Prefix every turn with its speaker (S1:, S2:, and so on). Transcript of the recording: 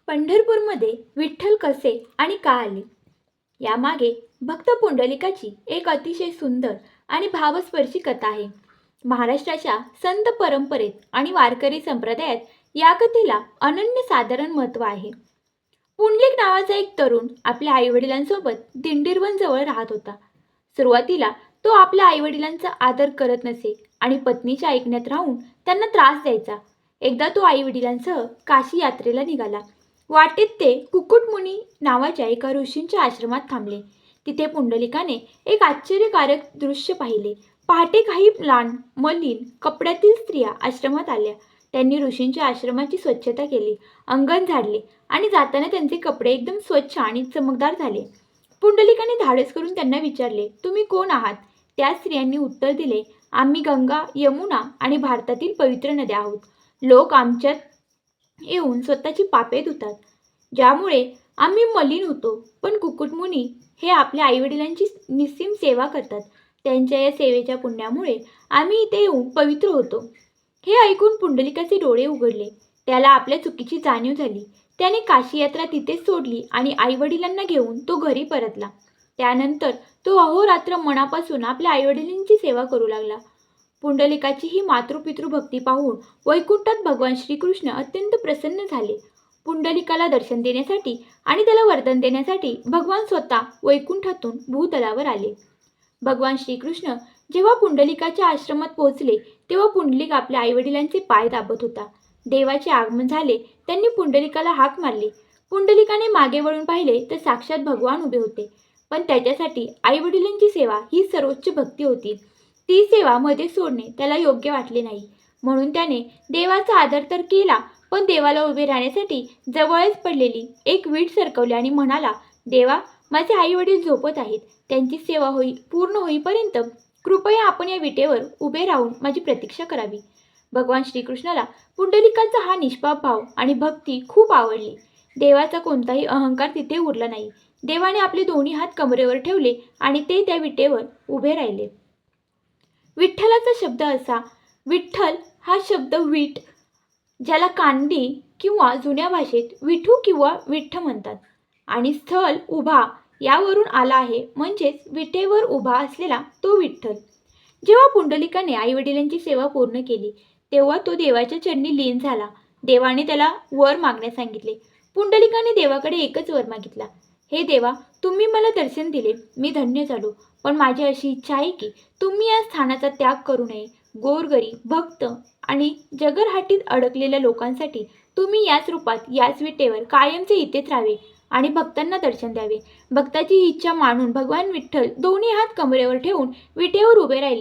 S1: पंढरपूरमध्ये विठ्ठल कसे आणि का आले यामागे भक्त पुंडलिकाची एक अतिशय सुंदर आणि भावस्पर्शी कथा आहे. महाराष्ट्राच्या संत परंपरेत आणि वारकरी संप्रदायात या कथेला अनन्यसाधारण महत्त्व आहे. पुंडलिक नावाचा एक तरुण आपल्या आईवडिलांसोबत दिंडीरवनजवळ राहत होता. सुरुवातीला तो आपल्या आईवडिलांचा आदर करत नसे आणि पत्नीच्या ऐकण्यात राहून त्यांना त्रास द्यायचा. एकदा तो आईवडिलांसह काशी यात्रेला निघाला. वाटेत ते कुकुटमुनी नावाच्या एका ऋषींच्या आश्रमात थांबले. तिथे पुंडलिकाने एक आश्चर्यकारक दृश्य पाहिले. पहाटे काही लहान मलिन कपड्यातील स्त्रिया आश्रमात आल्या. त्यांनी ऋषींच्या आश्रमाची स्वच्छता केली, अंगण झाडले आणि जाताना त्यांचे कपडे एकदम स्वच्छ आणि चमकदार झाले. पुंडलिकाने धाडस करून त्यांना विचारले, तुम्ही कोण आहात? त्या स्त्रियांनी उत्तर दिले, आम्ही गंगा, यमुना आणि भारतातील पवित्र नद्या आहोत. लोक आमच्यात येऊन स्वतःची पापे धुतात, ज्यामुळे आम्ही मलिन होतो. पण कुकुटमुनी हे आपल्या आईवडिलांची निस्सीम सेवा करतात. त्यांच्या या सेवेच्या पुण्यामुळे आम्ही इथे येऊन पवित्र होतो. हे ऐकून पुंडलिकाचे डोळे उघडले. त्याला आपल्या चुकीची जाणीव झाली. त्याने काशी यात्रा तिथेच सोडली आणि आईवडिलांना घेऊन तो घरी परतला. त्यानंतर तो अहोरात्र मनापासून आपल्या आईवडिलांची सेवा करू लागला. पुंडलिकाची ही मातृपितृभक्ती पाहून वैकुंठात भगवान श्रीकृष्ण अत्यंत प्रसन्न झाले. पुंडलिकाला दर्शन देण्यासाठी आणि त्याला वरदान देण्यासाठी भगवान स्वतः वैकुंठातून भूतलावर आले. भगवान श्रीकृष्ण जेव्हा पुंडलिकाच्या आश्रमात पोहोचले तेव्हा पुंडलिक आपल्या आईवडिलांचे पाय दाबत होता. देवाचे आगमन झाले. त्यांनी पुंडलिकाला हाक मारली. पुंडलिकाने मागे वळून पाहिले तर साक्षात भगवान उभे होते. पण त्याच्यासाठी आईवडिलांची सेवा ही सर्वोच्च भक्ती होती. ती सेवा मध्ये सोडणे त्याला योग्य वाटले नाही. म्हणून त्याने देवाचा आदर तर केला, पण देवाला उभे राहण्यासाठी जवळच पडलेली एक वीट सरकवली आणि म्हणाला, देवा, माझे आई वडील झोपत आहेत. त्यांची सेवा पूर्ण होईपर्यंत कृपया आपण या विटेवर उभे राहून माझी प्रतीक्षा करावी. भगवान श्रीकृष्णाला पुंडलिकाचा हा निष्पाप भाव आणि भक्ती खूप आवडली. देवाचा कोणताही अहंकार तिथे उरला नाही. देवाने आपले दोन्ही हात कमरेवर ठेवले आणि ते त्या विटेवर उभे राहिले. विठ्ठलाचा शब्द असा. विठ्ठल हा शब्द वीट, ज्याला कानडी किंवा जुन्या भाषेत विठू किंवा विठ्ठ म्हणतात, आणि स्थल उभा यावरून आला आहे. म्हणजेच विटेवर उभा असलेला तो विठ्ठल. जेव्हा पुंडलिकाने आईवडिलांची सेवा पूर्ण केली तेव्हा तो देवाच्या चरणी लीन झाला. देवाने त्याला वर मागण्यास सांगितले. पुंडलिकाने देवाकडे एकच वर मागितला, हे देवा, तुम्ही मला दर्शन दिले, मी धन्य झालो. पण माझी अशी इच्छा आहे की तुम्ही या स्थानाचा त्याग करू नये. गोरगरीब, भक्त आणि जगरहाटीत अडकलेल्या लोकांसाठी तुम्ही याच रूपात, याच विटेवर कायमचे इथेच राहावे आणि भक्तांना दर्शन द्यावे. भक्ताची ही इच्छा मानून भगवान विठ्ठल दोन्ही हात कमरेवर ठेवून विटेवर उभे राहिले.